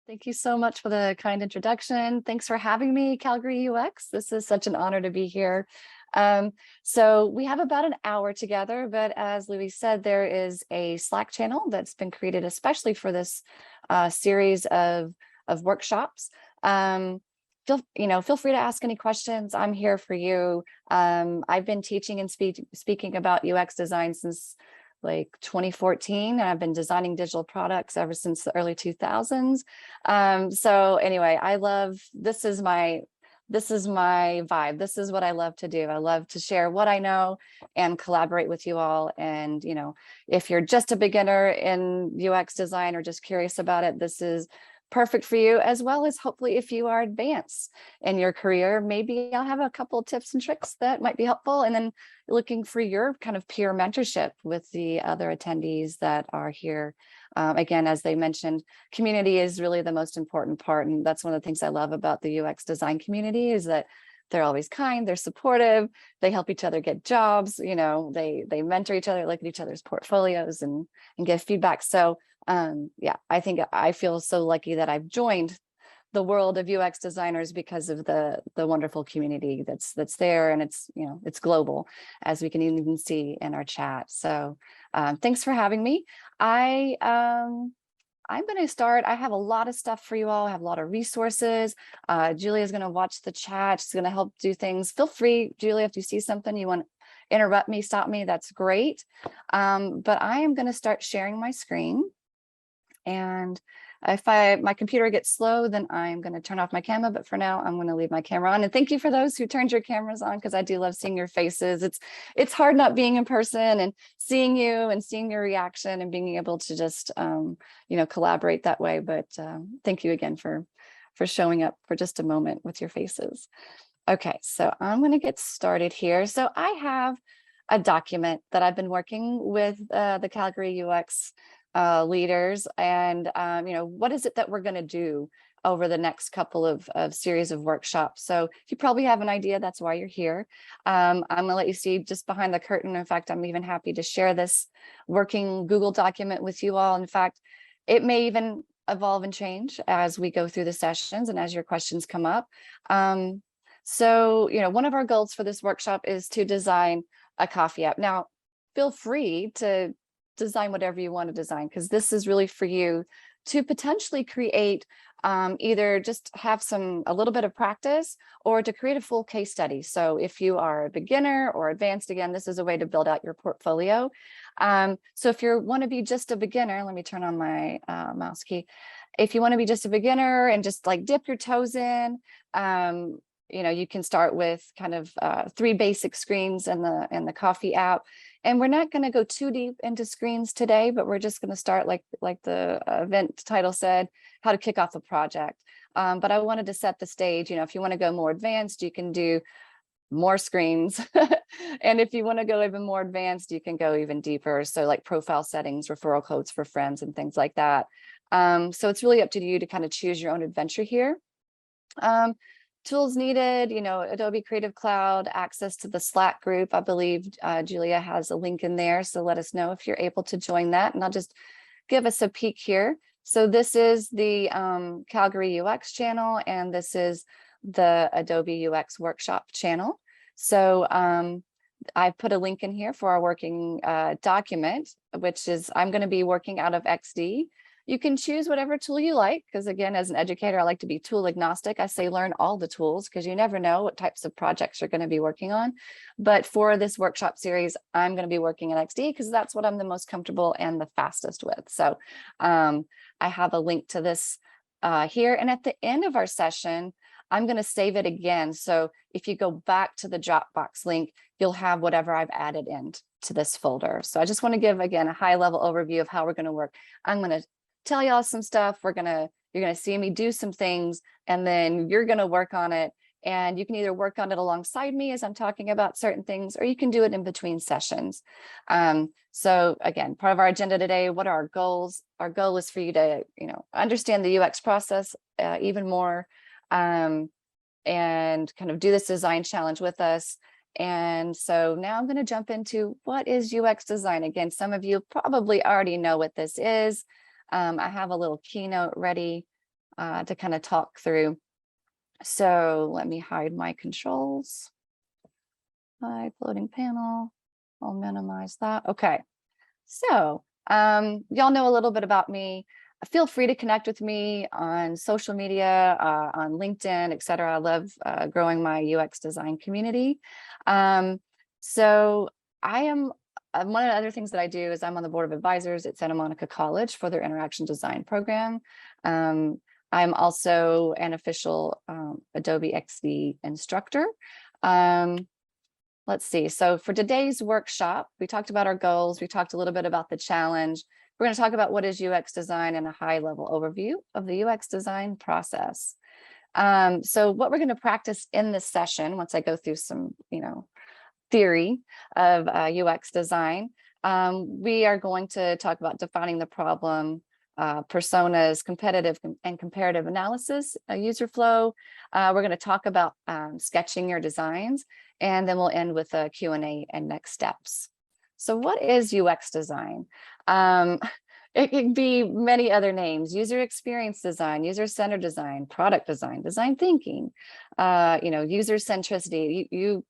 Thank you so much for the kind introduction. Thanks for having me, Calgary UX. This is such an honor to be here. So we have about an hour together, but as Louis said, there is a Slack channel that's been created especially for this series of workshops. Feel free to ask any questions. I'm here for you. I've been teaching and speaking about UX design since like 2014, and I've been designing digital products ever since the early 2000s. So anyway, this is my vibe. This is what I love to do. I love to share what I know and collaborate with you all. And, if you're just a beginner in UX design or just curious about it, this is perfect for you, as well as hopefully if you are advanced in your career, maybe I'll have a couple of tips and tricks that might be helpful. And then looking for your kind of peer mentorship with the other attendees that are here. Again, as they mentioned, community is really the most important part. And that's one of the things I love about the UX design community is that they're always kind, they're supportive, they help each other get jobs, they mentor each other, look at each other's portfolios and give feedback. So yeah, I think I feel so lucky that I've joined the world of UX designers because of the wonderful community that's there, and it's global, as we can even see in our chat. So thanks for having me. I'm going to start. I have a lot of stuff for you all. I have a lot of resources. Julia is going to watch the chat. She's going to help do things. Feel free, Julia, if you see something you want to interrupt me, stop me, that's great. But I am going to start sharing my screen. And if my computer gets slow, then I'm going to turn off my camera. But for now, I'm going to leave my camera on. And thank you for those who turned your cameras on, because I do love seeing your faces. It's hard not being in person and seeing you and seeing your reaction and being able to just collaborate that way. But thank you again for showing up for just a moment with your faces. Okay, so I'm going to get started here. So I have a document that I've been working with the Calgary UX leaders, and what is it that we're going to do over the next couple of series of workshops. So you probably have an idea, that's why you're here. I'm going to let you see just behind the curtain. In fact, I'm even happy to share this working Google document with you all. In fact, it may even evolve and change as we go through the sessions and as your questions come up. So one of our goals for this workshop is to design a coffee app. Now, feel free to design whatever you want to design, because this is really for you to potentially create either just have a little bit of practice or to create a full case study. So if you are a beginner or advanced, again, this is a way to build out your portfolio. So if you want to be just a beginner, let me turn on my mouse key. If you want to be just a beginner and just like dip your toes in, you can start with kind of 3 basic screens in the coffee app. And we're not going to go too deep into screens today, but we're just going to start like the event title said, how to kick off a project. But I wanted to set the stage. If you want to go more advanced, you can do more screens. And if you want to go even more advanced, you can go even deeper. So like profile settings, referral codes for friends and things like that. So it's really up to you to kind of choose your own adventure here. Tools needed, Adobe Creative Cloud, access to the Slack group. I believe Julia has a link in there. So let us know if you're able to join that. And I'll just give us a peek here. So this is the Calgary UX channel, and this is the Adobe UX workshop channel. So I put a link in here for our working document, which is I'm going to be working out of XD. You can choose whatever tool you like, because again, as an educator, I like to be tool agnostic. I say learn all the tools because you never know what types of projects you're going to be working on. But for this workshop series, I'm going to be working in XD because that's what I'm the most comfortable and the fastest with. So I have a link to this here. And at the end of our session, I'm going to save it again. So if you go back to the Dropbox link, you'll have whatever I've added into this folder. So I just want to give, again, a high level overview of how we're going to work. I'm going to tell y'all some stuff. You're gonna see me do some things, and then you're gonna work on it. And you can either work on it alongside me as I'm talking about certain things, or you can do it in between sessions. So again, part of our agenda today, what are our goals? Our goal is for you to, understand the UX process even more, and kind of do this design challenge with us. And so now I'm going to jump into what is UX design. Again, some of you probably already know what this is. I have a little keynote ready to kind of talk through. So let me hide my controls. Hide floating panel. I'll minimize that. Okay. So y'all know a little bit about me. Feel free to connect with me on social media, on LinkedIn, et cetera. I love growing my UX design community. So I am, one of the other things that I do is I'm on the board of advisors at Santa Monica College for their interaction design program. I'm also an official Adobe XD instructor. Let's see. So for today's workshop, we talked about our goals. We talked a little bit about the challenge. We're going to talk about what is UX design and a high level overview of the UX design process. So what we're going to practice in this session, once I go through some, theory of UX design, we are going to talk about defining the problem, personas, competitive and comparative analysis, user flow. We're going to talk about sketching your designs, and then we'll end with a Q&A and next steps. So what is UX design? It can be many other names: user experience design, user-centered design, product design, design thinking, user centricity.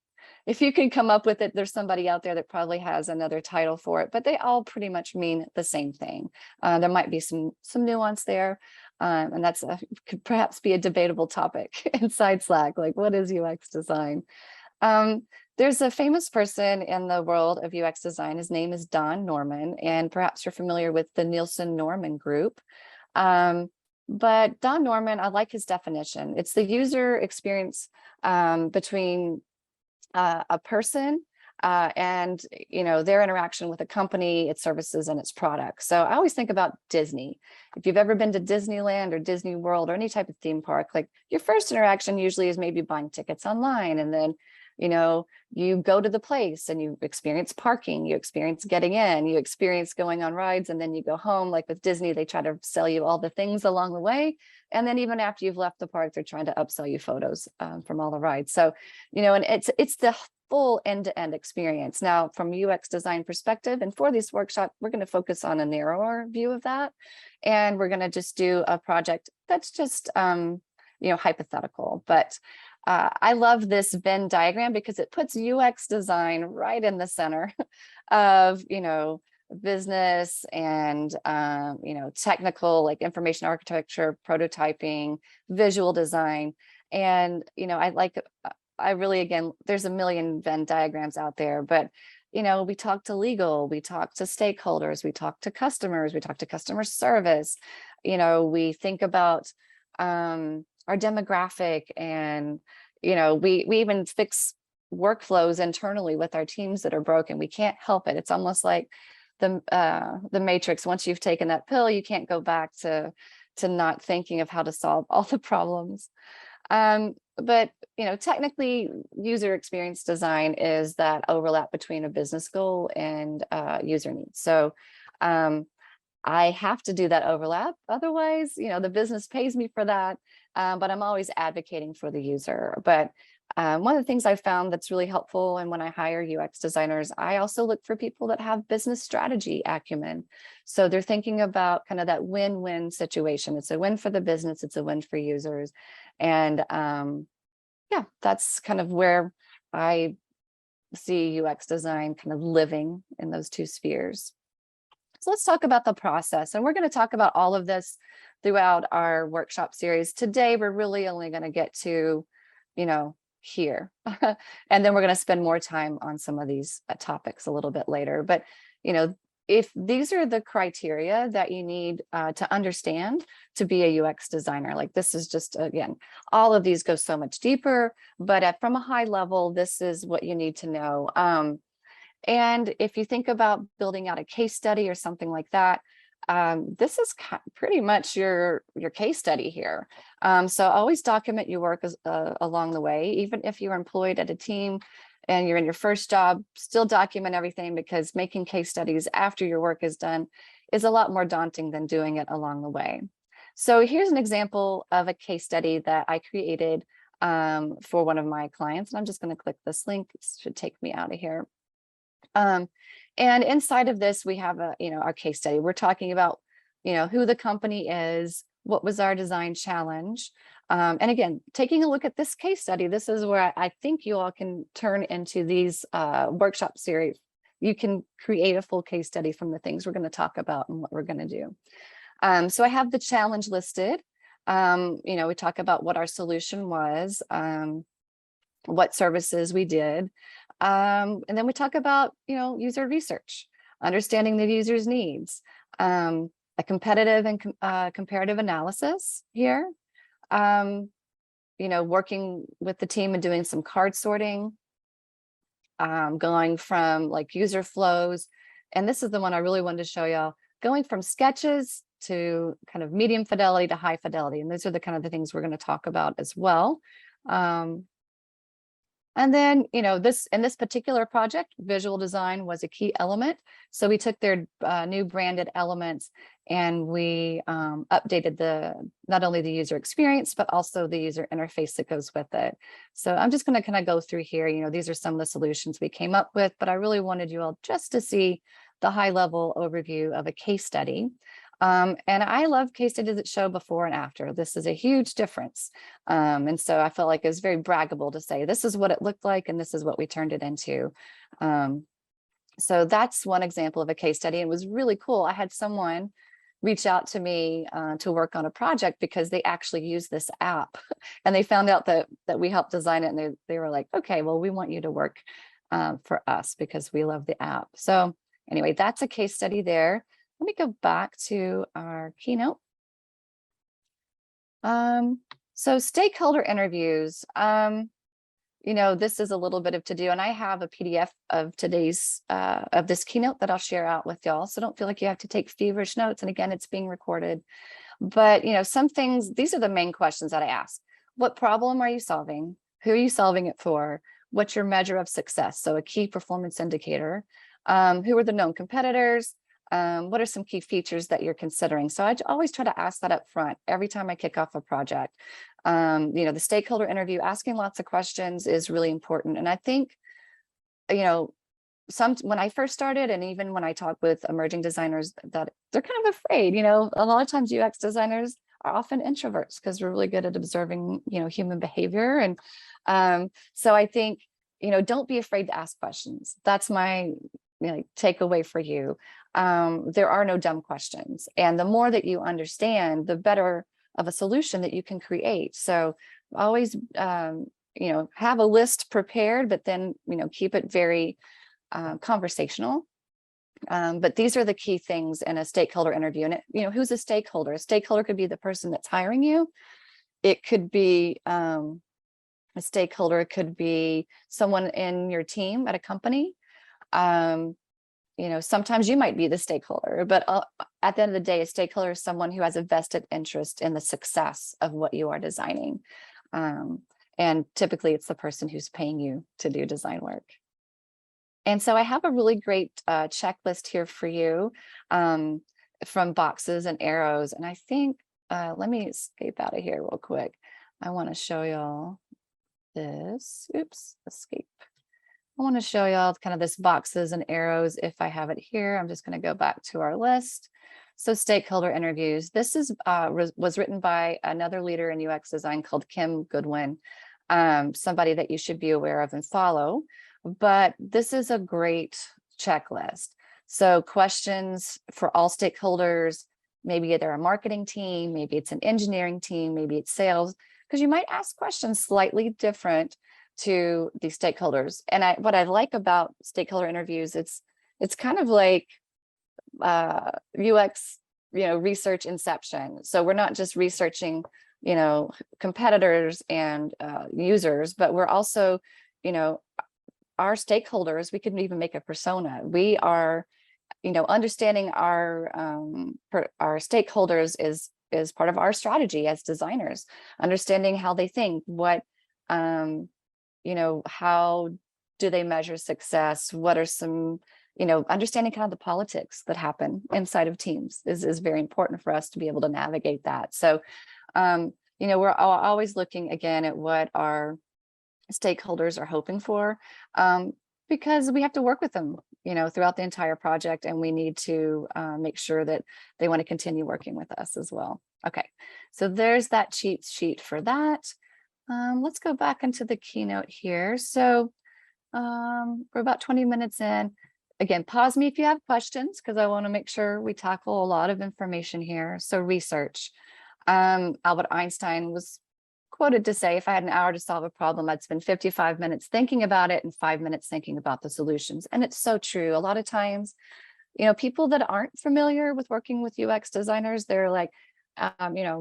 If you can come up with it, there's somebody out there that probably has another title for it, but they all pretty much mean the same thing. There might be some nuance there, and that's could perhaps be a debatable topic inside Slack, like what is UX design? There's a famous person in the world of UX design. His name is Don Norman, and perhaps you're familiar with the Nielsen-Norman group. But Don Norman, I like his definition. It's the user experience between a person and their interaction with a company, its services, and its products. So I always think about Disney. If you've ever been to Disneyland or Disney World or any type of theme park, like your first interaction usually is maybe buying tickets online, and then you go to the place and you experience parking, you experience getting in, you experience going on rides, and then you go home. Like with Disney, they try to sell you all the things along the way. And then even after you've left the park, they're trying to upsell you photos from all the rides. So, and it's the full end-to-end experience. Now, from a UX design perspective, and for this workshop, we're going to focus on a narrower view of that. And we're going to just do a project that's just, hypothetical. But I love this Venn diagram because it puts UX design right in the center of, business and, technical, like information architecture, prototyping, visual design. And, I really, again, there's a million Venn diagrams out there, but, we talk to legal, we talk to stakeholders, we talk to customers, we talk to customer service, we think about our demographic, and we even fix workflows internally with our teams that are broken. We can't help it. It's almost like the Matrix. Once you've taken that pill, you can't go back to not thinking of how to solve all the problems. But technically, user experience design is that overlap between a business goal and user needs. So I have to do that overlap. Otherwise, the business pays me for that. But I'm always advocating for the user. But one of the things I found that's really helpful, and when I hire UX designers, I also look for people that have business strategy acumen. So they're thinking about kind of that win-win situation. It's a win for the business, it's a win for users. And that's kind of where I see UX design kind of living in those two spheres. So let's talk about the process. And we're going to talk about all of this throughout our workshop series. Today, we're really only going to get to, here. And then we're going to spend more time on some of these topics a little bit later. But, if these are the criteria that you need to understand to be a UX designer, like this is just, again, all of these go so much deeper, but from a high level, this is what you need to know. And if you think about building out a case study or something like that, this is pretty much your case study here. So always document your work along the way. Even if you're employed at a team and you're in your first job, still document everything, because making case studies after your work is done is a lot more daunting than doing it along the way. So here's an example of a case study that I created for one of my clients. And I'm just going to click this link. It should take me out of here. And inside of this, we have our case study. We're talking about, who the company is, what was our design challenge? And again, taking a look at this case study, this is where I think you all can turn into these workshop series. You can create a full case study from the things we're going to talk about and what we're going to do. So I have the challenge listed. We talk about what our solution was, what services we did. And then we talk about, user research, understanding the user's needs, a competitive and comparative analysis here, working with the team and doing some card sorting, going from like user flows. And this is the one I really wanted to show y'all, going from sketches to kind of medium fidelity to high fidelity. And those are the kind of the things we're going to talk about as well. And then, in this particular project, visual design was a key element. So we took their new branded elements and we updated not only the user experience, but also the user interface that goes with it. So I'm just going to kind of go through here. These are some of the solutions we came up with, but I really wanted you all just to see the high level overview of a case study. And I love case studies that show before and after. This is a huge difference. And so I felt like it was very braggable to say, this is what it looked like, and this is what we turned it into. So that's one example of a case study. It was really cool. I had someone reach out to me to work on a project because they actually use this app and they found out that we helped design it. And they were like, okay, well, we want you to work for us because we love the app. So anyway, that's a case study there. Let me go back to our keynote. So stakeholder interviews, this is a little bit of to do, and I have a PDF of today's of this keynote that I'll share out with y'all. So don't feel like you have to take feverish notes. And again, it's being recorded. But some things, these are the main questions that I ask. What problem are you solving? Who are you solving it for? What's your measure of success? So a key performance indicator. Who are the known competitors? What are some key features that you're considering? So I always try to ask that up front every time I kick off a project. The stakeholder interview, asking lots of questions is really important. And I think, when I first started, and even when I talk with emerging designers, that they're kind of afraid, a lot of times UX designers are often introverts because we're really good at observing, human behavior. And so I think, don't be afraid to ask questions. That's my takeaway for you. There are no dumb questions. And the more that you understand, the better of a solution that you can create. So always, have a list prepared, but then, keep it very conversational. But these are the key things in a stakeholder interview. And, who's a stakeholder? A stakeholder could be the person that's hiring you. It could be a stakeholder. It could be someone in your team at a company. Sometimes you might be the stakeholder, but at the end of the day, a stakeholder is someone who has a vested interest in the success of what you are designing. And typically it's the person who's paying you to do design work. And so I have a really great checklist here for you from boxes and arrows. And I think, let me escape out of here real quick. I want to show y'all this. Oops, escape. I want to show y'all kind of this boxes and arrows. If I have it here, I'm just going to go back to our list. So stakeholder interviews. This is was written by another leader in UX design called Kim Goodwin, somebody that you should be aware of and follow. But this is a great checklist. So questions for all stakeholders, maybe they're a marketing team, maybe it's an engineering team, maybe it's sales, because you might ask questions slightly different to the stakeholders. And what I like about stakeholder interviews, it's kind of like UX, research inception. So we're not just researching, competitors and users, but we're also, our stakeholders. We can even make a persona. We are, understanding our stakeholders is part of our strategy as designers. Understanding how they think, what how do they measure success? What are some, understanding kind of the politics that happen inside of teams is very important for us to be able to navigate that. So, we're always looking again at what our stakeholders are hoping for, because we have to work with them. throughout the entire project, and we need to make sure that they want to continue working with us as well. Okay, so there's that cheat sheet for that. Let's go back into the keynote here. So we're about 20 minutes in. Again, pause me if you have questions, because I want to make sure we tackle a lot of information here. So research. Albert Einstein was quoted to say, if I had an hour to solve a problem, I'd spend 55 minutes thinking about it and 5 minutes thinking about the solutions. And it's so true. A lot of times, people that aren't familiar with working with UX designers, they're like,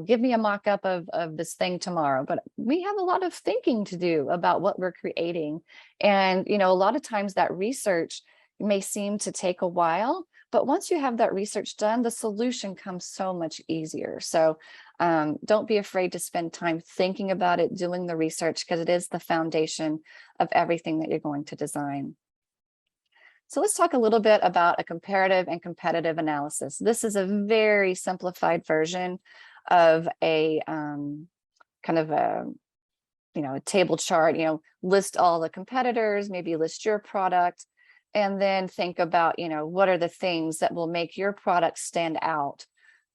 give me a mock-up of this thing tomorrow. But we have a lot of thinking to do about what we're creating. And, a lot of times that research may seem to take a while, but once you have that research done, the solution comes so much easier. So don't be afraid to spend time thinking about it, doing the research, because it is the foundation of everything that you're going to design. So let's talk a little bit about a comparative and competitive analysis. This is a very simplified version of a kind of a table chart. List all the competitors, maybe list your product, and then think about what are the things that will make your product stand out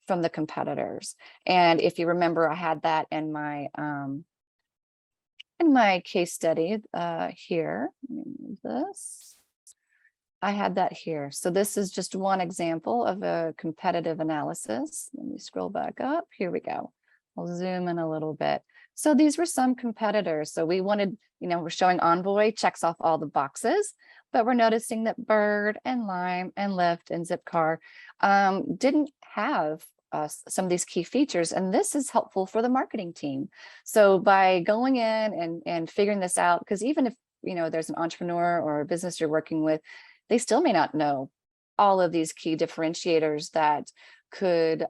from the competitors. And if you remember, I had that in my case study here. Let me move this. I had that here. So this is just one example of a competitive analysis. Let me scroll back up. Here we go. I'll zoom in a little bit. So these were some competitors. So we wanted, we're showing Envoy checks off all the boxes, but we're noticing that Bird and Lime and Lyft and Zipcar didn't have some of these key features. And this is helpful for the marketing team. So by going in and figuring this out, because even if, there's an entrepreneur or a business you're working with, they still may not know all of these key differentiators that could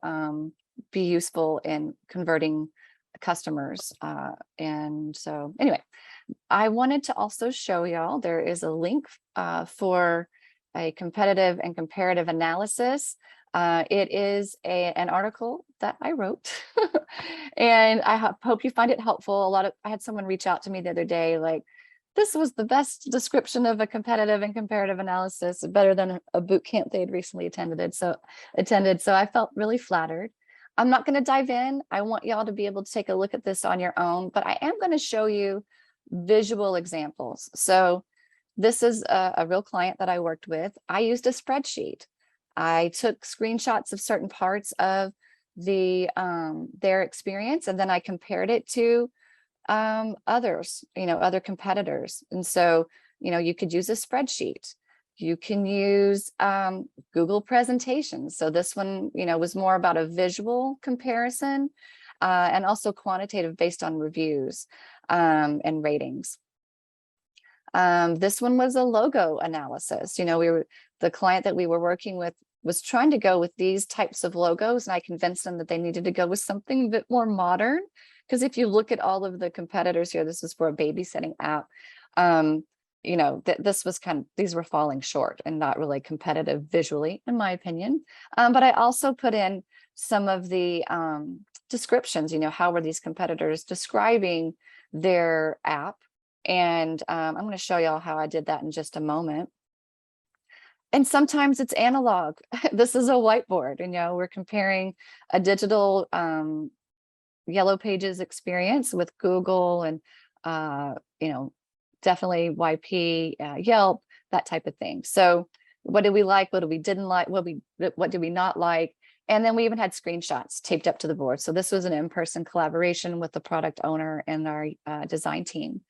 be useful in converting customers. And so anyway, I wanted to also show y'all there is a link for a competitive and comparative analysis. It is an article that I wrote, and I hope you find it helpful. I had someone reach out to me the other day, like, this was the best description of a competitive and comparative analysis, better than a boot camp they'd recently attended. So I felt really flattered. I'm not going to dive in. I want y'all to be able to take a look at this on your own, but I am going to show you visual examples. So this is a real client that I worked with. I used a spreadsheet. I took screenshots of certain parts of their experience, and then I compared it to others, other competitors. And so, you could use a spreadsheet. You can use Google presentations. So this one, was more about a visual comparison and also quantitative based on reviews and ratings. This one was a logo analysis. The client that we were working with was trying to go with these types of logos, and I convinced them that they needed to go with something a bit more modern. Because if you look at all of the competitors here, this is for a babysitting app. This was these were falling short and not really competitive visually, in my opinion. But I also put in some of the descriptions. How were these competitors describing their app? And I'm going to show y'all how I did that in just a moment. And sometimes it's analog. This is a whiteboard, we're comparing a digital Yellow Pages experience with Google and, definitely YP, Yelp, that type of thing. So what did we like? What did we didn't like? What did we not like? And then we even had screenshots taped up to the board. So this was an in-person collaboration with the product owner and our design team.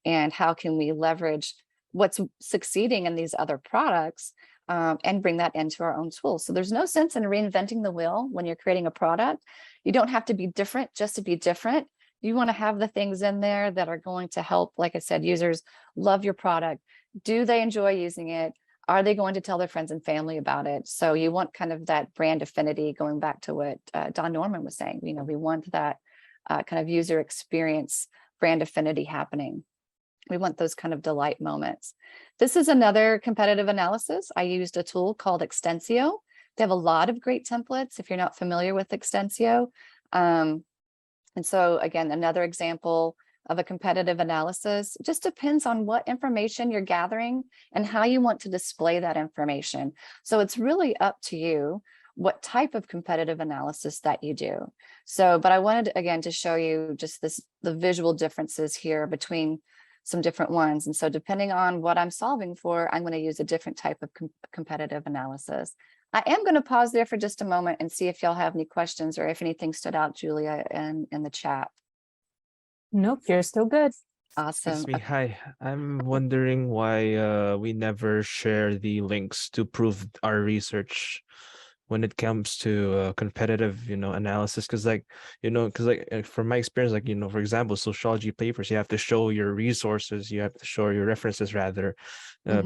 And how can we leverage what's succeeding in these other products and bring that into our own tools? So there's no sense in reinventing the wheel when you're creating a product. You don't have to be different just to be different. You want to have the things in there that are going to help, like I said, users love your product. Do they enjoy using it? Are they going to tell their friends and family about it? So you want kind of that brand affinity, going back to what Don Norman was saying. We want that kind of user experience, brand affinity happening. We want those kind of delight moments. This is another competitive analysis. I used a tool called Extensio. They have a lot of great templates if you're not familiar with Extensio. And so again, another example of a competitive analysis just depends on what information you're gathering and how you want to display that information. So it's really up to you what type of competitive analysis that you do. So, but I wanted again to show you just the visual differences here between some different ones. And so depending on what I'm solving for, I'm going to use a different type of competitive analysis. I am going to pause there for just a moment and see if y'all have any questions or if anything stood out, Julia, in the chat. Nope, you're still good. Awesome. It's me. Hi. I'm wondering why we never share the links to prove our research when it comes to competitive, analysis. Because from my experience, for example, sociology papers, you have to show your resources, you have to show your references rather,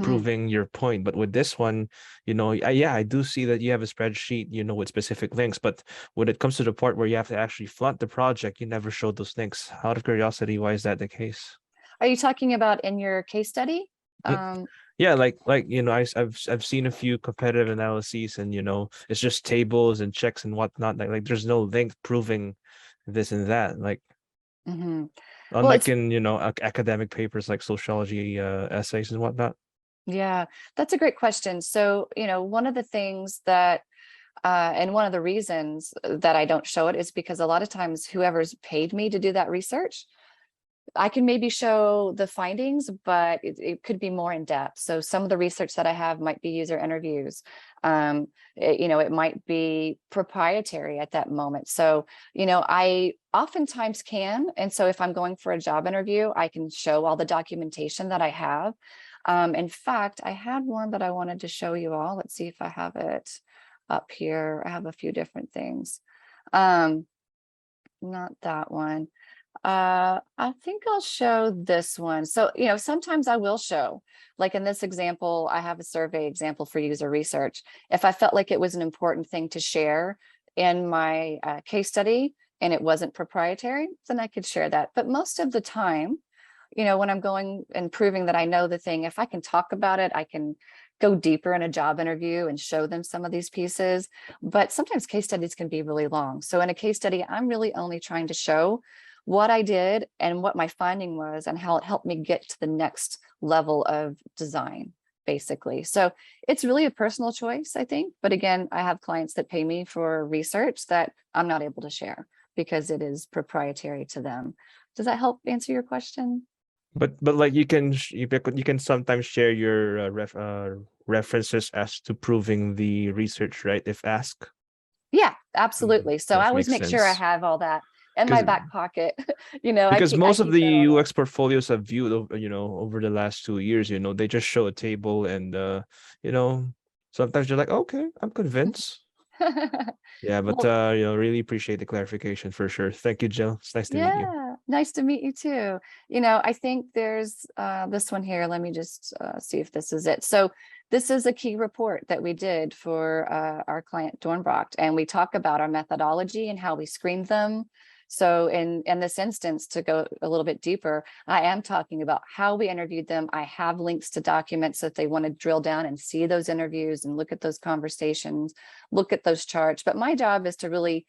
proving your point. But with this one, I do see that you have a spreadsheet, with specific links. But when it comes to the part where you have to actually flaunt the project, you never show those links. Out of curiosity, why is that the case? Are you talking about in your case study? Yeah, I've seen a few competitive analyses, and it's just tables and checks and whatnot. Like there's no link proving this and that. Like unlike in academic papers like sociology essays and whatnot. Yeah, that's a great question. So one of the things that and one of the reasons that I don't show it is because a lot of times whoever's paid me to do that research, I can maybe show the findings, but it could be more in depth. So some of the research that I have might be user interviews. It might be proprietary at that moment. So, I oftentimes can. And so if I'm going for a job interview, I can show all the documentation that I have. In fact, I had one that I wanted to show you all. Let's see if I have it up here. I have a few different things. Not that one. I think I'll show this one. So, sometimes I will show, like in this example, I have a survey example for user research. If I felt like it was an important thing to share in my case study and it wasn't proprietary, then I could share that. But most of the time, when I'm going and proving that I know the thing, if I can talk about it, I can go deeper in a job interview and show them some of these pieces. But sometimes case studies can be really long. So in a case study, I'm really only trying to show what I did and what my finding was and how it helped me get to the next level of design, basically. So it's really a personal choice, I think. But again, I have clients that pay me for research that I'm not able to share because it is proprietary to them. Does that help answer your question? But like you can sometimes share your references as to proving the research, right? If asked. Yeah, absolutely. So I always make sure I have all that in my back pocket. Because most of the UX portfolios I've viewed, over the last 2 years, they just show a table and sometimes you're like, okay, I'm convinced. Yeah, but Well, really appreciate the clarification for sure. Thank you, Jill. It's nice to meet you. Yeah, nice to meet you too. I think there's this one here. Let me just see if this is it. So this is a key report that we did for our client Dornbrocht, and we talk about our methodology and how we screened them. So in this instance, to go a little bit deeper, I am talking about how we interviewed them. I have links to documents so if they want to drill down and see those interviews and look at those conversations, look at those charts. But my job is to really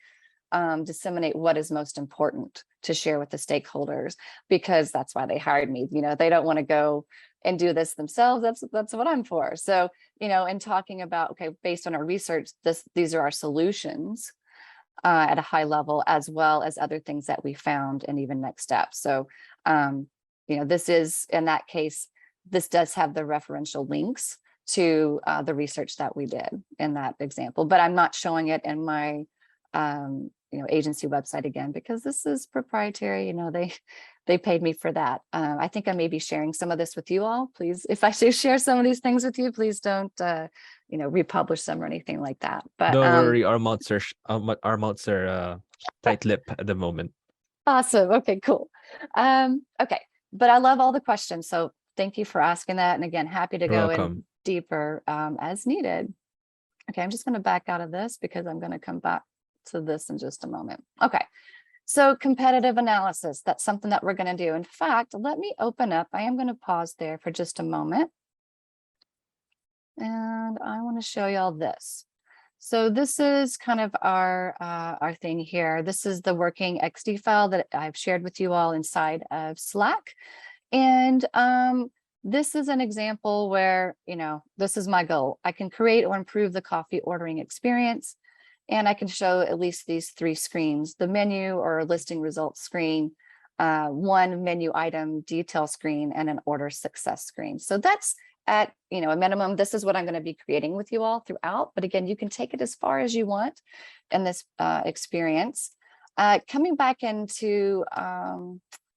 disseminate what is most important to share with the stakeholders, because that's why they hired me. They don't want to go and do this themselves. That's what I'm for. So, in talking about, okay, based on our research, these are our solutions at a high level, as well as other things that we found and even next steps. So, this is, in that case, this does have the referential links to the research that we did in that example, but I'm not showing it in my agency website again, because this is proprietary. They paid me for that. I think I may be sharing some of this with you all. Please, if I do share some of these things with you, please don't republish them or anything like that. But don't worry, our mouths are tight-lipped at the moment. Awesome. Okay, cool. Okay, but I love all the questions, so thank you for asking that. And again, happy to go in deeper as needed. Okay, I'm just going to back out of this because I'm going to come back to this in just a moment. Okay, so competitive analysis, that's something that we're going to do. In fact, let me open up. I am going to pause there for just a moment. And I want to show y'all this. So this is kind of our thing here. This is the working XD file that I've shared with you all inside of Slack. And this is an example where, this is my goal. I can create or improve the coffee ordering experience. And I can show at least these 3 screens, the menu or listing results screen, one menu item detail screen, and an order success screen. So that's at a minimum. This is what I'm going to be creating with you all throughout. But again, you can take it as far as you want in this experience. Coming back into,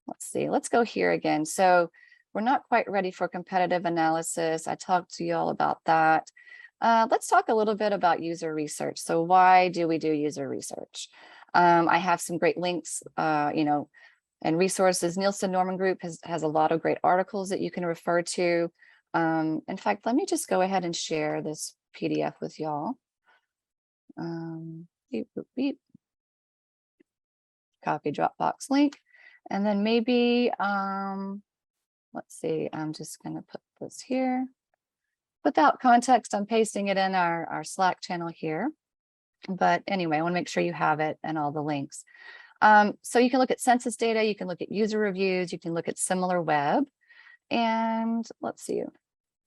let's see, let's go here again. So we're not quite ready for competitive analysis. I talked to you all about that. Let's talk a little bit about user research. So why do we do user research? I have some great links, and resources. Nielsen Norman Group has a lot of great articles that you can refer to. In fact, let me just go ahead and share this PDF with y'all. Beep, boop, beep. Copy Dropbox link. And then maybe, let's see, I'm just going to put this here. Without context, I'm pasting it in our Slack channel here. But anyway, I want to make sure you have it and all the links. So you can look at census data, you can look at user reviews, you can look at SimilarWeb. And let's see,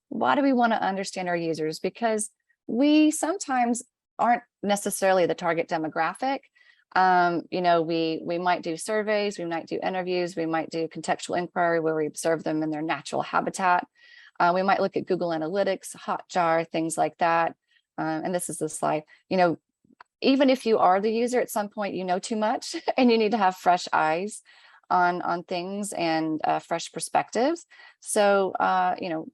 why do we want to understand our users? Because we sometimes aren't necessarily the target demographic. We might do surveys, we might do interviews, we might do contextual inquiry where we observe them in their natural habitat. We might look at Google Analytics, Hotjar, things like that. And this is the slide. Even if you are the user, at some point you know too much and you need to have fresh eyes on things and fresh perspectives. So,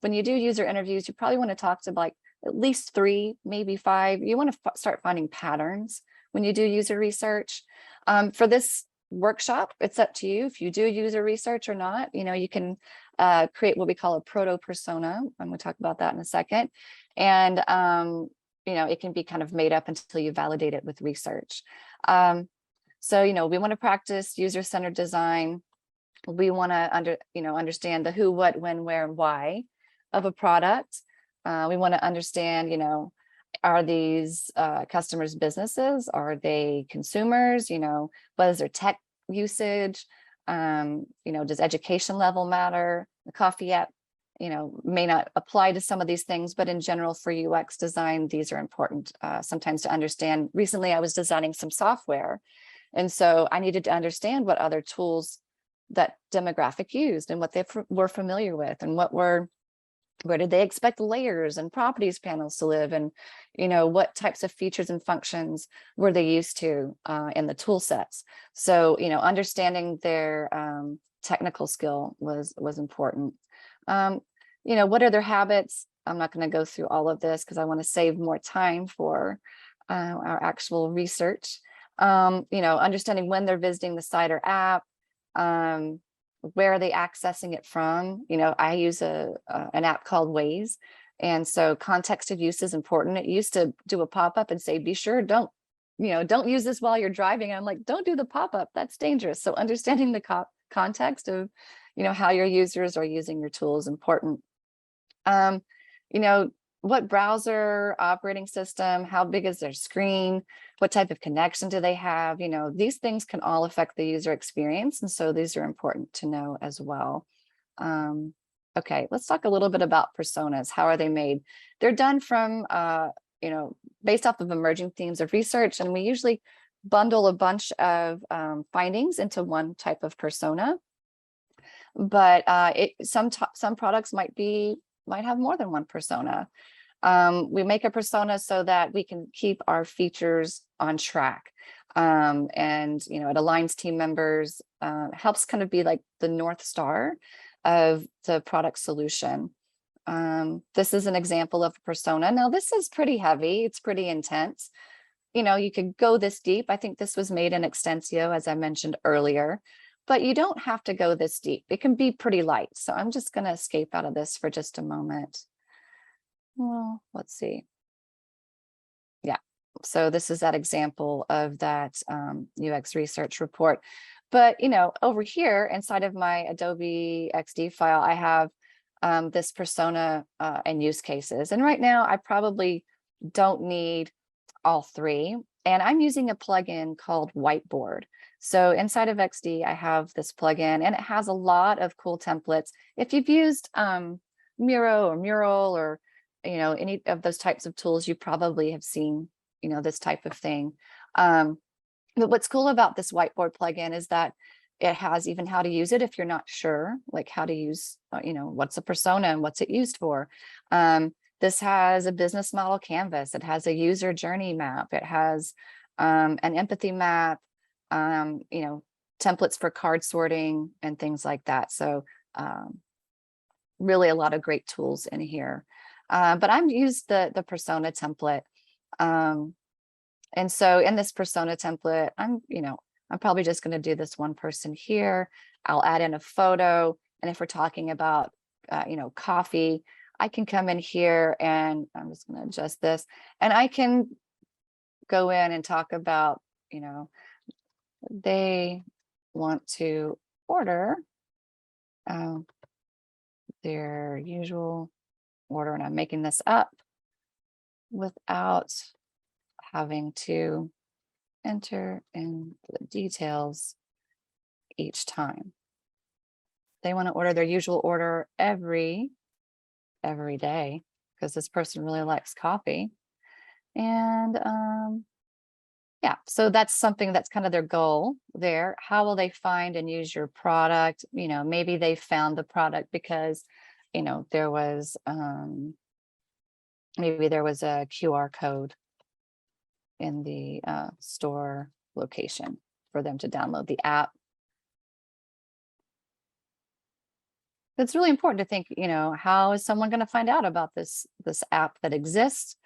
when you do user interviews, you probably want to talk to like at least 3, maybe 5. You want to start finding patterns when you do user research. For this workshop, it's up to you if you do user research or not. You can create what we call a proto persona. I'm going to talk about that in a second. And it can be kind of made up until you validate it with research. So, we want to practice user-centered design. We want to understand the who, what, when, where, and why of a product. We want to understand, are these customers businesses? Are they consumers? What is their tech usage? Does education level matter? The coffee app, may not apply to some of these things, but in general for UX design, these are important sometimes to understand. Recently, I was designing some software. And so I needed to understand what other tools that demographic used and what they were familiar with and where did they expect layers and properties panels to live, and what types of features and functions were they used to in the tool sets. So understanding their technical skill was important. What are their habits? I'm not going to go through all of this because I want to save more time for our actual research. Understanding when they're visiting the site or app, where are they accessing it from? I use an app called Waze. And so context of use is important. It used to do a pop-up and say, be sure, don't use this while you're driving. I'm like, don't do the pop-up, that's dangerous. So understanding the context of, how your users are using your tool is important. What browser, operating system, how big is their screen, what type of connection do they have? These things can all affect the user experience. And so these are important to know as well. Okay, let's talk a little bit about personas. How are they made? They're done from, based off of emerging themes of research. And we usually bundle a bunch of findings into one type of persona. But some products might have more than one persona. We make a persona so that we can keep our features on track. And, it aligns team members, helps kind of be like the North Star of the product solution. This is an example of a persona. Now, this is pretty heavy. It's pretty intense. You could go this deep. I think this was made in Extensio, as I mentioned earlier. But you don't have to go this deep. It can be pretty light. So I'm just going to escape out of this for just a moment. Well, let's see. Yeah, so this is that example of that UX research report. But, over here inside of my Adobe XD file, I have this persona and use cases. And right now, I probably don't need all three. And I'm using a plugin called Whiteboard. So inside of XD, I have this plugin and it has a lot of cool templates. If you've used Miro or Mural or, any of those types of tools, you probably have seen, this type of thing. But what's cool about this Whiteboard plugin is that it has even how to use it if you're not sure, like how to use, what's a persona and what's it used for. This has a business model canvas. It has a user journey map. It has an empathy map, templates for card sorting and things like that. So really a lot of great tools in here. But I've used the persona template. And so in this persona template, I'm probably just going to do this one person here. I'll add in a photo. And if we're talking about, coffee, I can come in here and I'm just going to adjust this and I can go in and talk about, they want to order their usual order, and I'm making this up without having to enter in the details each time. They want to order their usual order every day because this person really likes coffee. And yeah, so that's something that's kind of their goal there. How will they find and use your product? Maybe they found the product because, there was maybe there was a QR code in the store location for them to download the app. It's really important to think, how is someone going to find out about this app that exists,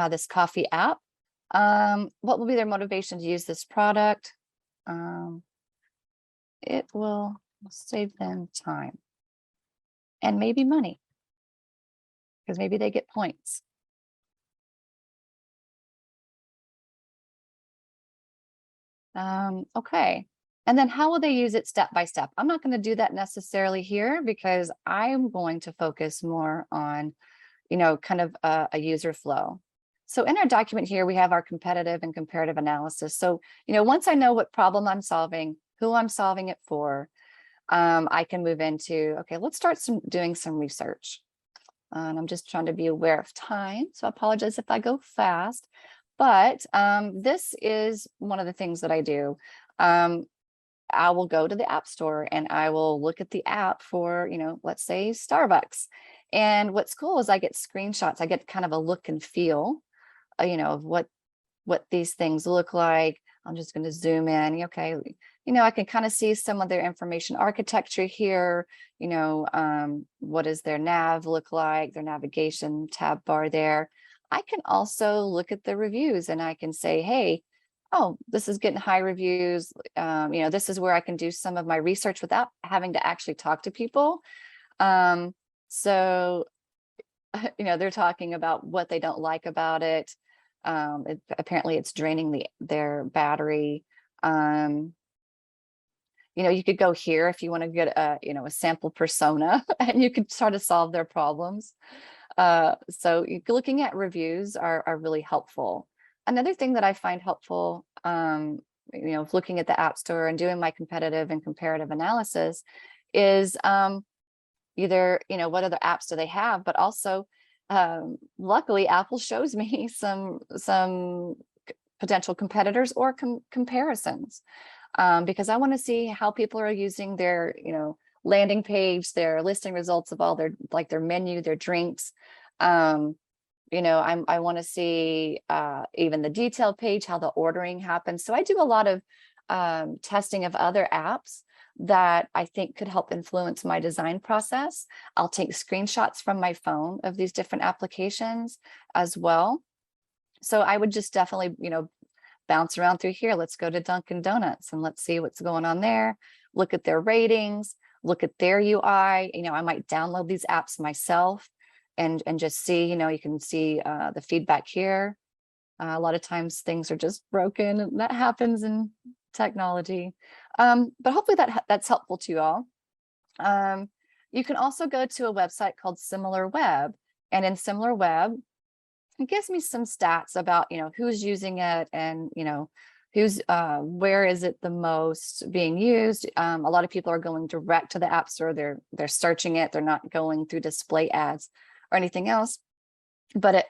this coffee app? What will be their motivation to use this product? It will save them time and maybe money because maybe they get points. Okay. And then how will they use it step by step? I'm not going to do that necessarily here because I'm going to focus more on, kind of a user flow. So in our document here, we have our competitive and comparative analysis. So, once I know what problem I'm solving, who I'm solving it for, I can move into, okay, let's start doing some research. And I'm just trying to be aware of time. So I apologize if I go fast, but this is one of the things that I do. I will go to the App Store and I will look at the app for, let's say Starbucks. And what's cool is I get screenshots. I get kind of a look and feel, of what these things look like. I'm just going to zoom in. Okay, I can kind of see some of their information architecture here. What does their nav look like? Their navigation tab bar there. I can also look at the reviews and I can say, hey, oh, this is getting high reviews. This is where I can do some of my research without having to actually talk to people. So, they're talking about what they don't like about it. Apparently it's draining their battery. You could go here if you want to get a sample persona and you could try to solve their problems. So looking at reviews are really helpful. Another thing that I find helpful, looking at the App Store and doing my competitive and comparative analysis is either, what other apps do they have, but also luckily Apple shows me some potential competitors or comparisons because I want to see how people are using their, landing page, their listing results of all their menu, their drinks. I want to see even the detailed page, how the ordering happens. So I do a lot of testing of other apps that I think could help influence my design process. I'll take screenshots from my phone of these different applications as well. So I would just definitely, bounce around through here. Let's go to Dunkin' Donuts and let's see what's going on there. Look at their ratings, look at their UI. I might download these apps myself and just see, you can see the feedback here. A lot of times things are just broken and that happens in technology. But hopefully that's helpful to you all. You can also go to a website called SimilarWeb, and in SimilarWeb, it gives me some stats about, who's using it and, who's where is it the most being used. A lot of people are going direct to the app store. They're searching it. They're not going through display ads or anything else. But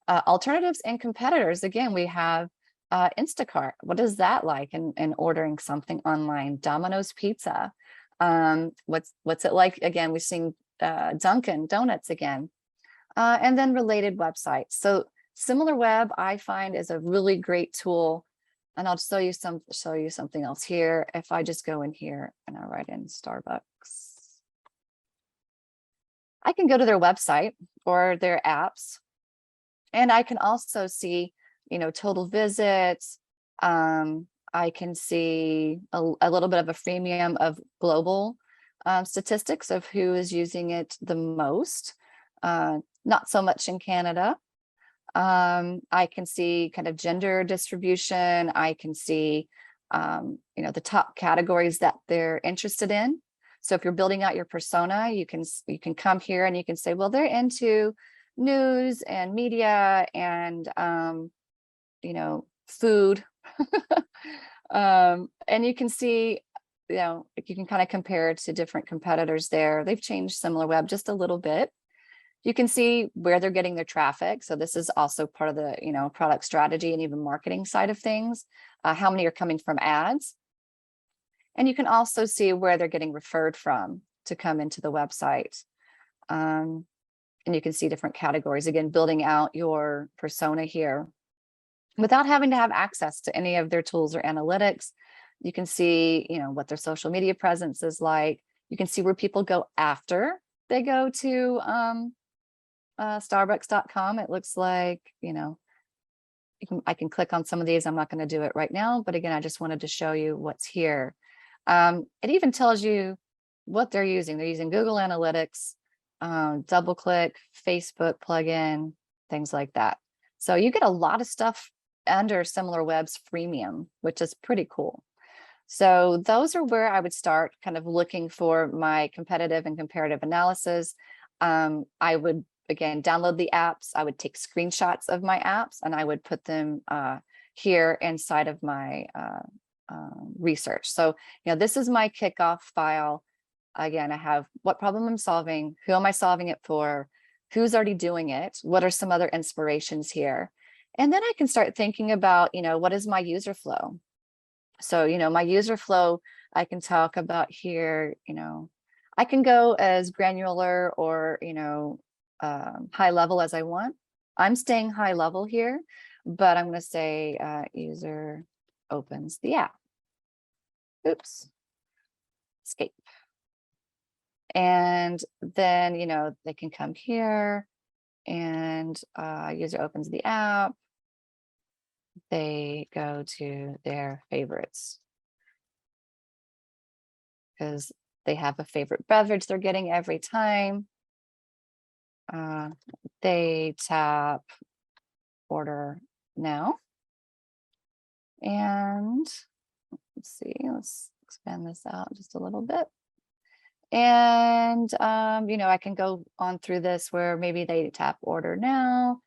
alternatives and competitors. Again, we have Instacart. What is that like in ordering something online? Domino's Pizza. What's it like? Again, we've seen Dunkin' Donuts again. And then related websites. So SimilarWeb, I find, is a really great tool. And I'll show you something else here. If I just go in here and I write in Starbucks, I can go to their website or their apps, and I can also see, total visits. I can see a little bit of a freemium of global statistics of who is using it the most. Not so much in Canada. I can see kind of gender distribution. I can see, the top categories that they're interested in. So if you're building out your persona, you can come here and you can say, well, they're into news and media and, food. And you can see, you can kind of compare it to different competitors there. They've changed SimilarWeb just a little bit. You can see where they're getting their traffic. So this is also part of the, product strategy and even marketing side of things. How many are coming from ads? And you can also see where they're getting referred from to come into the website. And you can see different categories, again, building out your persona here without having to have access to any of their tools or analytics. You can see, what their social media presence is like. You can see where people go after they go to starbucks.com. It looks like, I can click on some of these. I'm not going to do it right now, but again, I just wanted to show you what's here. It even tells you what they're using. They're using Google Analytics, DoubleClick, Facebook plugin, things like that. So you get a lot of stuff under SimilarWeb's freemium, which is pretty cool. So those are where I would start kind of looking for my competitive and comparative analysis. I would, again, download the apps. I would take screenshots of my apps and I would put them here inside of my research. So, this is my kickoff file. Again, I have what problem I'm solving, who am I solving it for, who's already doing it, what are some other inspirations here? And then I can start thinking about, what is my user flow? So, my user flow, I can talk about here, I can go as granular or, high level as I want. I'm staying high level here, but I'm going to say user opens the app. Oops. Escape. And then, they can come here and user opens the app. They go to their favorites because they have a favorite beverage they're getting every time. They tap order now. And let's expand this out just a little bit. And, I can go on through this where maybe they tap order now,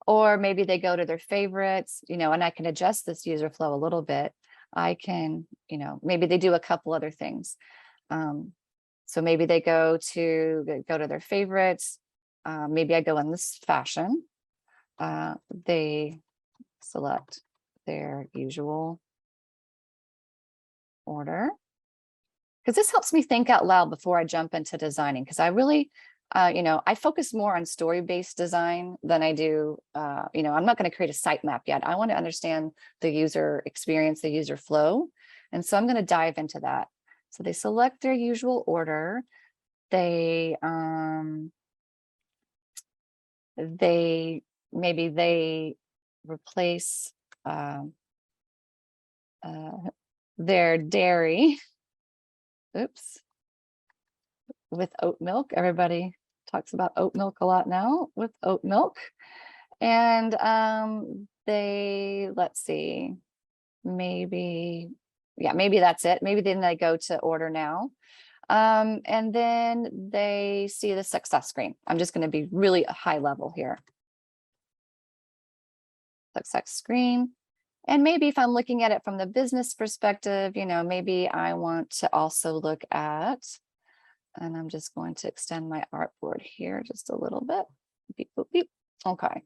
or maybe they go to their favorites, and I can adjust this user flow a little bit. I can, maybe they do a couple other things. So maybe they go to their favorites. Maybe I go in this fashion. They select their usual order. Because this helps me think out loud before I jump into designing. Because I really, I focus more on story-based design than I do, I'm not going to create a sitemap yet. I want to understand the user experience, the user flow. And so I'm going to dive into that. So they select their usual order. Maybe they replace their dairy. Oops. With oat milk. Everybody talks about oat milk a lot now, with oat milk. And let's see, maybe that's it. Maybe then they go to order now. And then they see the success screen. I'm just going to be really high level here. Success screen. And maybe if I'm looking at it from the business perspective, you know, maybe I want to also look at, and I'm just going to extend my artboard here just a little bit. Beep, boop, beep. Okay.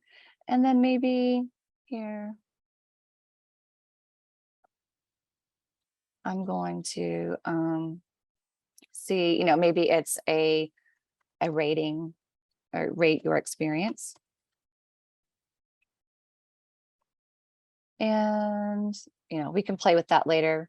And then maybe here, I'm going to see, you know, maybe it's a rating or rate your experience. And, you know, we can play with that later.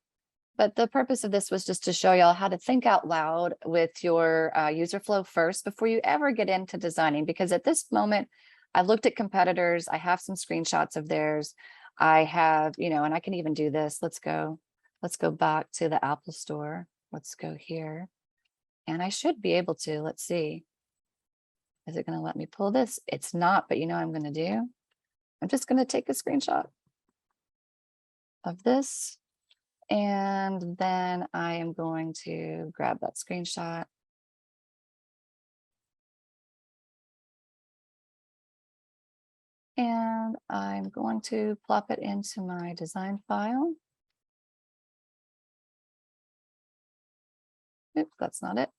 But the purpose of this was just to show y'all how to think out loud with your user flow first before you ever get into designing. Because at this moment, I've looked at competitors. I have some screenshots of theirs. I have, you know, and I can even do this. Let's go back to the Apple Store. Let's go here. And I should be able to, let's see. Is it going to let me pull this? It's not, but you know what I'm going to do? I'm just going to take a screenshot of this. And then I am going to grab that screenshot. And I'm going to plop it into my design file. Oops, that's not it.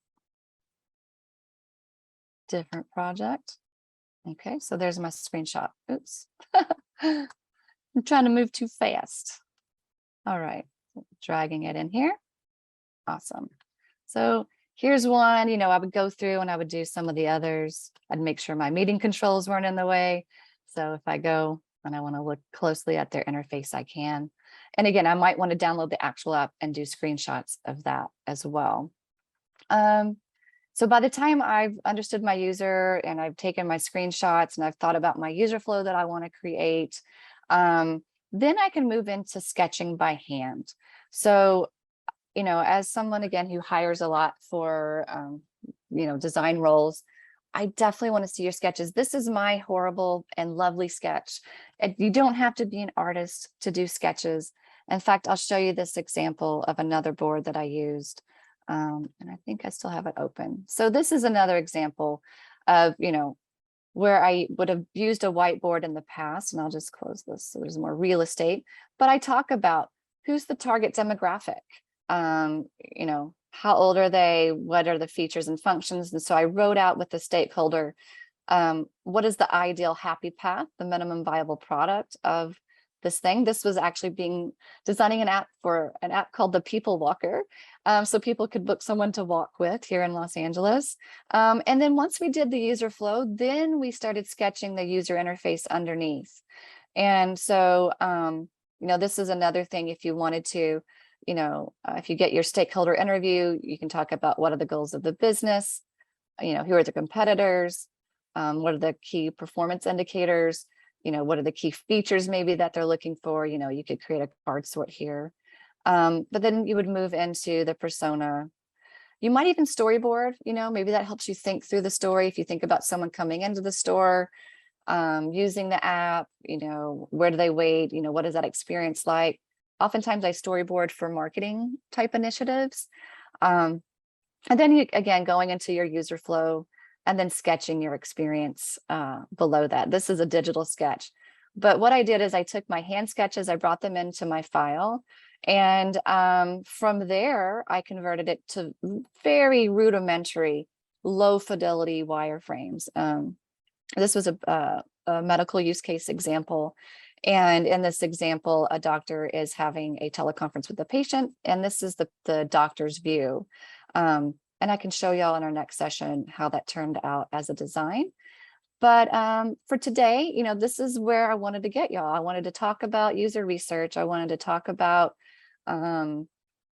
Different project. Okay, so there's my screenshot. Oops. I'm trying to move too fast. All right, dragging it in here. Awesome. So here's one, you know, I would go through and I would do some of the others. I'd make sure my meeting controls weren't in the way. So if I go and I want to look closely at their interface, I can. And again, I might want to download the actual app and do screenshots of that as well. So by the time I've understood my user and I've taken my screenshots and I've thought about my user flow that I want to create, then I can move into sketching by hand. So, you know, as someone, again, who hires a lot for, you know, design roles, I definitely want to see your sketches. This is my horrible and lovely sketch. And you don't have to be an artist to do sketches. In fact, I'll show you this example of another board that I used. And I think I still have it open. So this is another example of, you know, where I would have used a whiteboard in the past, and I'll just close this so there's more real estate. But I talk about who's the target demographic, you know, how old are they, what are the features and functions. And so I wrote out with the stakeholder, what is the ideal happy path, the minimum viable product of this thing. This was actually designing an app called the People Walker. So people could book someone to walk with here in Los Angeles. And then once we did the user flow, then we started sketching the user interface underneath. And so, you know, this is another thing if you wanted to, you know, if you get your stakeholder interview, you can talk about what are the goals of the business, you know, who are the competitors, what are the key performance indicators, you know, what are the key features maybe that they're looking for, you know, you could create a card sort here. But then you would move into the persona. You might even storyboard, you know, maybe that helps you think through the story. If you think about someone coming into the store, using the app, you know, where do they wait? You know, what is that experience like? Oftentimes I storyboard for marketing type initiatives. And then you, again, going into your user flow and then sketching your experience below that. This is a digital sketch. But what I did is I took my hand sketches, I brought them into my file. And from there, I converted it to very rudimentary, low fidelity wireframes. This was a medical use case example. And in this example, a doctor is having a teleconference with the patient, and this is the doctor's view. And I can show y'all in our next session how that turned out as a design. But for today, you know, this is where I wanted to get y'all. I wanted to talk about user research. I wanted to talk about, you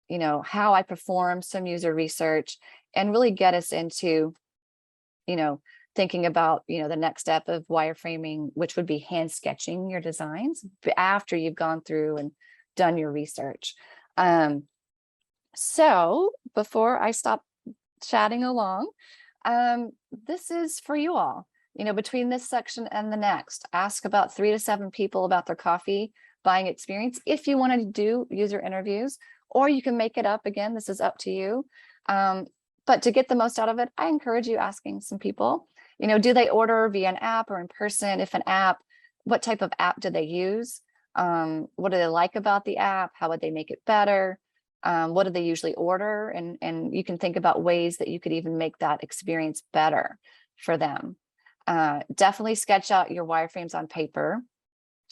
know, how I perform some user research and really get us into, you know, thinking about, you know, the next step of wireframing, which would be hand sketching your designs after you've gone through and done your research. So before I stop chatting along, this is for you all. You know, between this section and the next, ask about 3 to 7 people about their coffee buying experience if you want to do user interviews, or you can make it up. Again, this is up to you. But to get the most out of it, I encourage you asking some people, do they order via an app or in person? If an app, what type of app do they use? What do they like about the app? How would they make it better? What do they usually order? And you can think about ways that you could even make that experience better for them. Definitely sketch out your wireframes on paper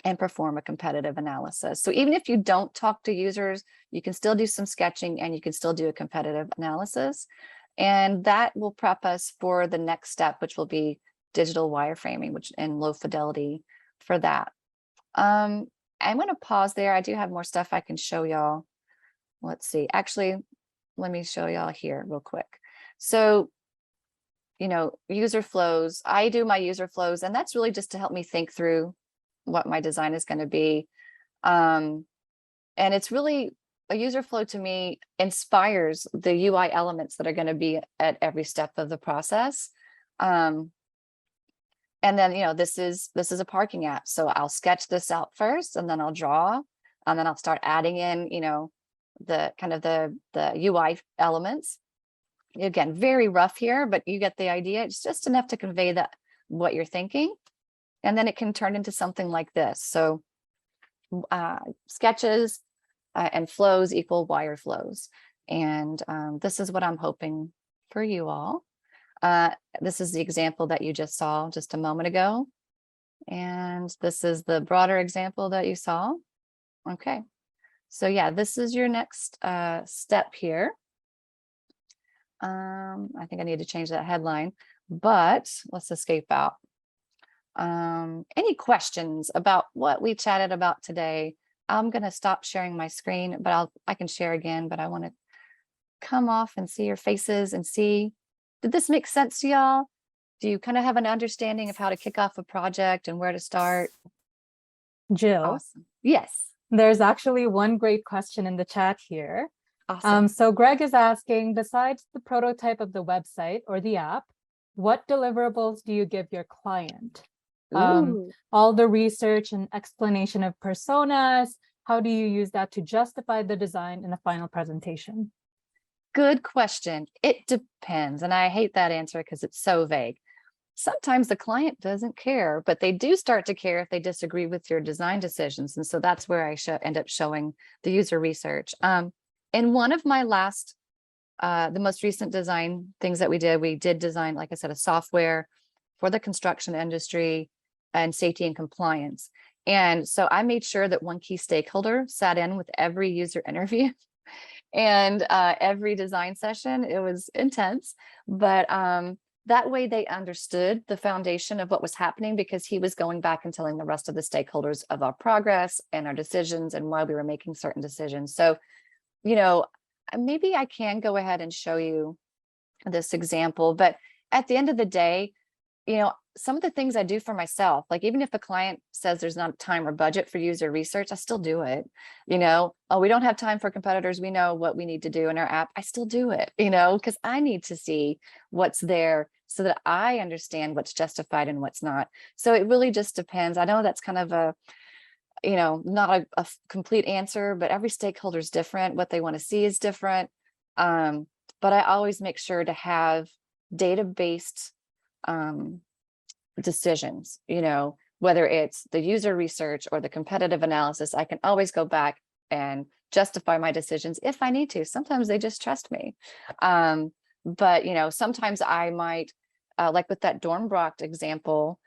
and perform a competitive analysis. So even if you don't talk to users, you can still do some sketching and you can still do a competitive analysis. And that will prep us for the next step, which will be digital wireframing, which and low fidelity for that. I'm going to pause there. I do have more stuff I can show y'all. Let's see. Actually, let me show y'all here real quick. So, user flows. I do my user flows, and that's really just to help me think through what my design is going to be. And it's really a user flow to me inspires the UI elements that are going to be at every step of the process. And then, this is a parking app. So I'll sketch this out first, and then I'll draw, and then I'll start adding in, the kind of the UI elements. Again, very rough here, but you get the idea. It's just enough to convey that what you're thinking. And then it can turn into something like this. So sketches and flows equal wire flows. And this is what I'm hoping for you all. This is the example that you just saw just a moment ago. And this is the broader example that you saw. Okay. So yeah, this is your next step here. I think I need to change that headline, but let's escape out. Any questions about what we chatted about today? I'm going to stop sharing my screen, but I can share again, but I want to come off and see your faces and see, did this make sense to y'all? Do you kind of have an understanding of how to kick off a project and where to start? Jill, Awesome. Yes. there's actually one great question in the chat here. Awesome. So Greg is asking, besides the prototype of the website or the app, what deliverables do you give your client? All the research and explanation of personas, how do you use that to justify the design in the final presentation? Good question. It depends. And I hate that answer because it's so vague. Sometimes the client doesn't care, but they do start to care if they disagree with your design decisions. And so that's where I end up showing the user research. In one of my last, the most recent design things that we did design, like I said, a software for the construction industry and safety and compliance. And so I made sure that one key stakeholder sat in with every user interview and every design session. It was intense, but that way they understood the foundation of what was happening, because he was going back and telling the rest of the stakeholders of our progress and our decisions and why we were making certain decisions. So, maybe I can go ahead and show you this example, but at the end of the day, some of the things I do for myself, like even if a client says there's not time or budget for user research, I still do it. Oh, we don't have time for competitors. We know what we need to do in our app. I still do it, because I need to see what's there so that I understand what's justified and what's not. So it really just depends. I know that's kind of a, not a complete answer, but every stakeholder is different. What they want to see is different. But I always make sure to have data-based decisions, whether it's the user research or the competitive analysis. I can always go back and justify my decisions if I need to. Sometimes they just trust me. But sometimes I might, like with that Dornbrock example,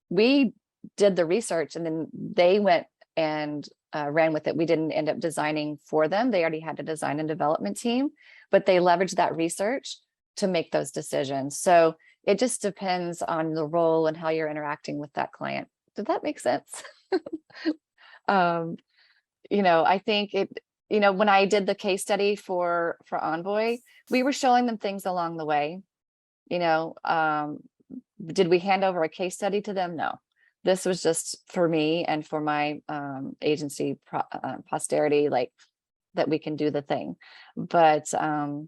we did the research and then they went and ran with it. We didn't end up designing for them. They already had a design and development team, but they leveraged that research to make those decisions. So it just depends on the role and how you're interacting with that client. Did that make sense? I think when I did the case study for Envoy, we were showing them things along the way. Did we hand over a case study to them? No. This was just for me and for my agency posterity, like that we can do the thing. But I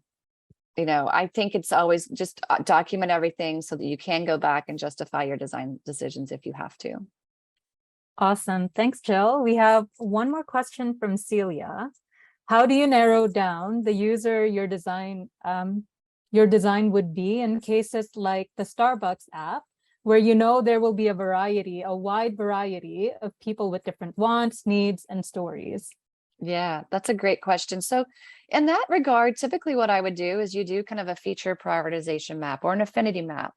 think it's always just document everything so that you can go back and justify your design decisions if you have to. Awesome. Thanks, Jill. We have one more question from Celia. How do you narrow down the user your design your design would be in cases like the Starbucks app, where you know there will be a wide variety of people with different wants, needs, and stories? Yeah, that's a great question. So in that regard, typically what I would do is you do kind of a feature prioritization map or an affinity map.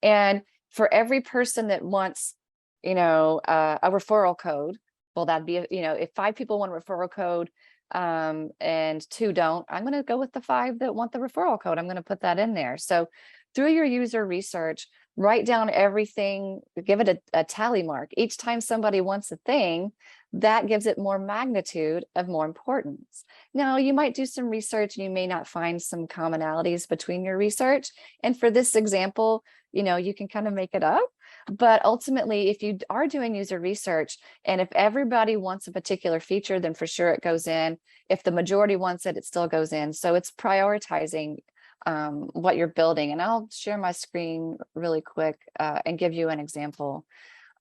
And for every person that wants, a referral code, well, that'd be, if 5 people want a referral code, and 2 don't, I'm going to go with the 5 that want the referral code. I'm going to put that in there. So through your user research, write down everything, give it a tally mark. Each time somebody wants a thing, that gives it more magnitude of more importance. Now, you might do some research and you may not find some commonalities between your research. And for this example, you can kind of make it up. But ultimately, if you are doing user research and if everybody wants a particular feature, then for sure it goes in. If the majority wants it, it still goes in. So it's prioritizing what you're building. And I'll share my screen really quick and give you an example.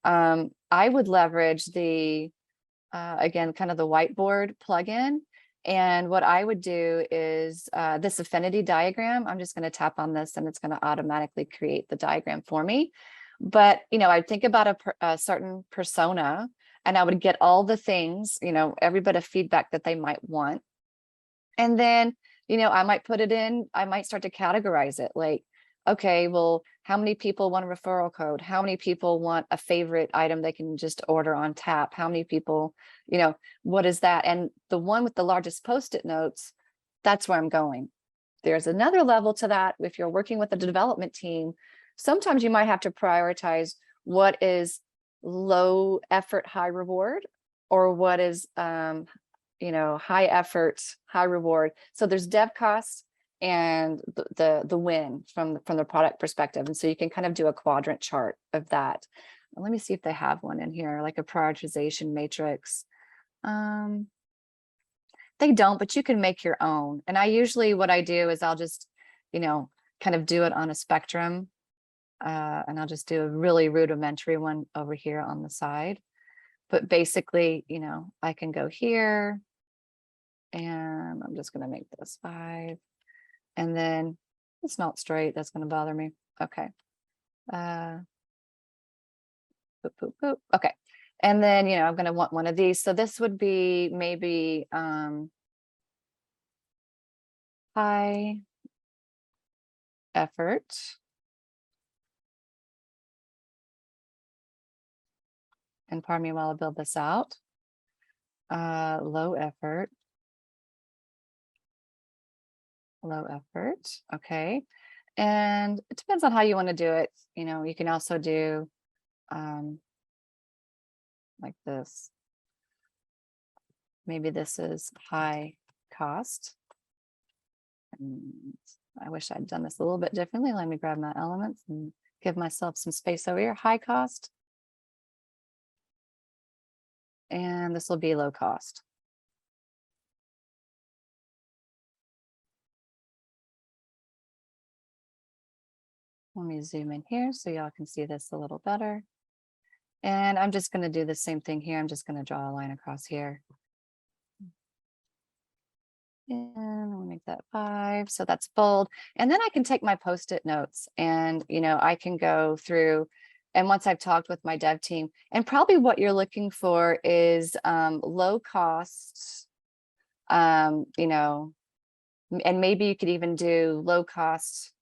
I would leverage the again, kind of the whiteboard plugin. And what I would do is this affinity diagram, I'm just going to tap on this and it's going to automatically create the diagram for me. But, I'd think about a certain persona and I would get all the things, every bit of feedback that they might want. And then, I might put it in, I might start to categorize it like, okay, well, how many people want a referral code? How many people want a favorite item they can just order on tap? How many people, what is that? And the one with the largest Post-it notes, that's where I'm going. There's another level to that. If you're working with a development team, sometimes you might have to prioritize what is low effort, high reward, or what is, high effort, high reward. So there's dev costs and the win from the product perspective. And so you can kind of do a quadrant chart of that. Let me see if they have one in here, like a prioritization matrix. They don't, but you can make your own. And I usually, what I do is I'll just, kind of do it on a spectrum. And I'll just do a really rudimentary one over here on the side. But basically, I can go here and I'm just going to make this 5. And then it's not straight. That's going to bother me. Okay. Boop, boop, boop. Okay. And then, I'm going to want one of these. So this would be maybe high effort. And pardon me while I build this out. Low effort. Low effort. Okay. And it depends on how you want to do it. You can also do like this. Maybe this is high cost. And I wish I'd done this a little bit differently. Let me grab my elements and give myself some space over here. High cost. And this will be low cost. Let me zoom in here so y'all can see this a little better. And I'm just going to do the same thing here. I'm just going to draw a line across here. And I'll make that 5. So that's bold. And then I can take my Post-it notes and, I can go through. And once I've talked with my dev team, and probably what you're looking for is low cost, and maybe you could even do low cost,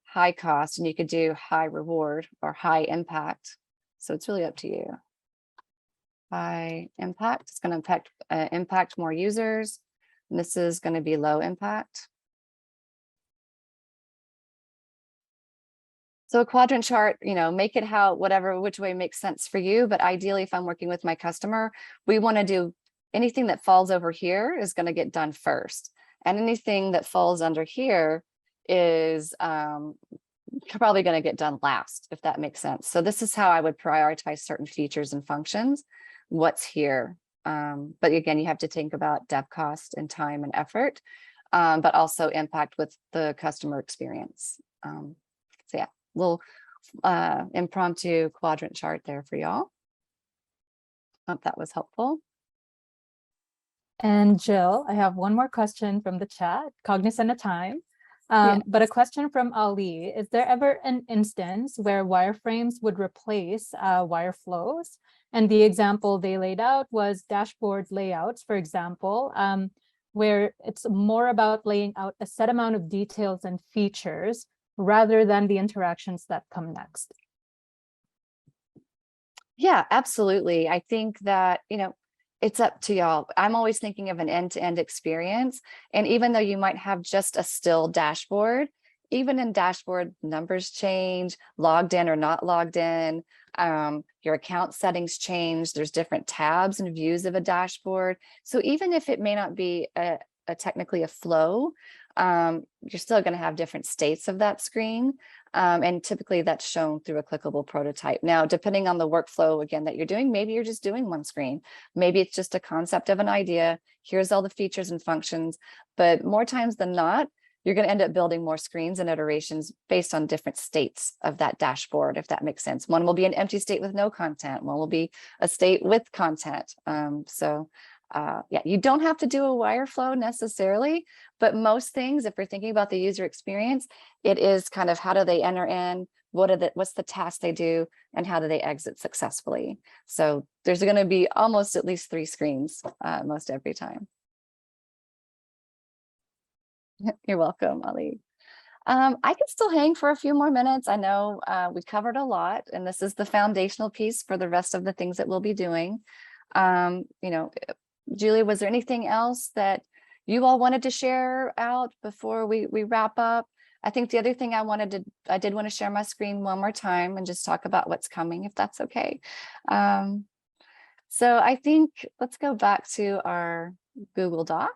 high cost, and you could do high reward or high impact. So it's really up to you. High impact, it's going to impact more users. And this is going to be low impact. So a quadrant chart, make it which way makes sense for you. But ideally, if I'm working with my customer, we want to do anything that falls over here is going to get done first. And anything that falls under here is probably going to get done last, if that makes sense. So this is how I would prioritize certain features and functions. What's here? But again, you have to think about dev cost and time and effort, but also impact with the customer experience. So yeah, little impromptu quadrant chart there for y'all. Hope that was helpful. And Jill, I have one more question from the chat, cognizant of time. But a question from Ali, is there ever an instance where wireframes would replace wire flows? And the example they laid out was dashboard layouts, for example, where it's more about laying out a set amount of details and features rather than the interactions that come next. Yeah, absolutely. I think that, it's up to y'all. I'm always thinking of an end-to-end experience. And even though you might have just a still dashboard, even in dashboard, numbers change, logged in or not logged in, your account settings change. There's different tabs and views of a dashboard. So even if it may not be technically a flow, you're still going to have different states of that screen. And typically that's shown through a clickable prototype. Now, depending on the workflow, again, that you're doing, maybe you're just doing one screen. Maybe it's just a concept of an idea. Here's all the features and functions. But more times than not, you're going to end up building more screens and iterations based on different states of that dashboard, if that makes sense. One will be an empty state with no content. One will be a state with content. Yeah, you don't have to do a wire flow necessarily, but most things, if we're thinking about the user experience, it is kind of how do they enter in, what's the task they do, and how do they exit successfully. So there's going to be almost at least 3 screens most every time. You're welcome, Ali. I can still hang for a few more minutes. I know we covered a lot, and this is the foundational piece for the rest of the things that we'll be doing. Julie, was there anything else that you all wanted to share out before we wrap up? I think the other thing I did want to share my screen one more time and just talk about what's coming, if that's okay. So I think let's go back to our Google Doc.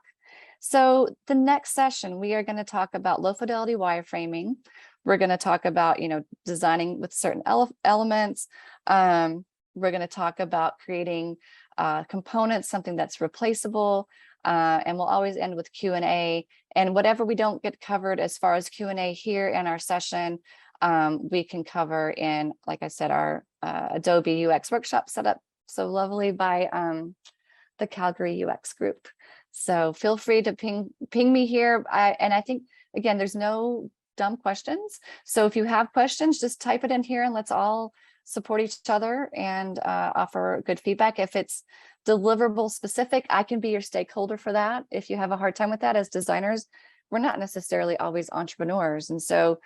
So the next session, we are going to talk about low fidelity wireframing. We're going to talk about, designing with certain elements. We're going to talk about creating components, something that's replaceable, and we'll always end with Q&A. And whatever we don't get covered as far as Q&A here in our session, we can cover in, like I said, our Adobe UX workshop set up so lovely by the Calgary UX group. So feel free to ping me here. And I think, again, there's no dumb questions. So if you have questions, just type it in here and let's all support each other and offer good feedback. If it's deliverable specific, I can be your stakeholder for that. If you have a hard time with that, as designers, we're not necessarily always entrepreneurs. And so,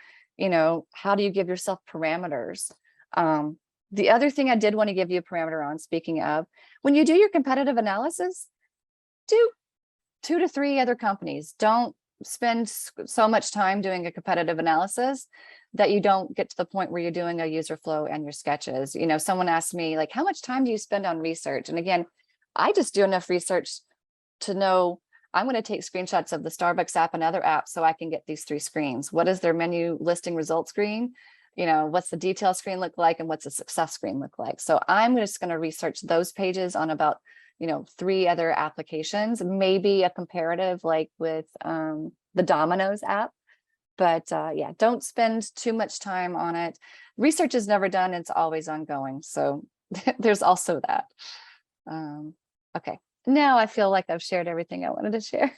how do you give yourself parameters? The other thing I did want to give you a parameter on, speaking of, when you do your competitive analysis, do 2 to 3 other companies. Don't spend so much time doing a competitive analysis that you don't get to the point where you're doing a user flow and your sketches. Someone asked me, like, how much time do you spend on research? And again, I just do enough research to know I'm going to take screenshots of the Starbucks app and other apps so I can get these 3 screens. What is their menu listing result screen? What's the detail screen look like, and what's the success screen look like? So I'm just going to research those pages on about 3 other applications, maybe a comparative like with the Domino's app. But yeah, don't spend too much time on it. Research is never done. It's always ongoing. So there's also that. Okay, now I feel like I've shared everything I wanted to share.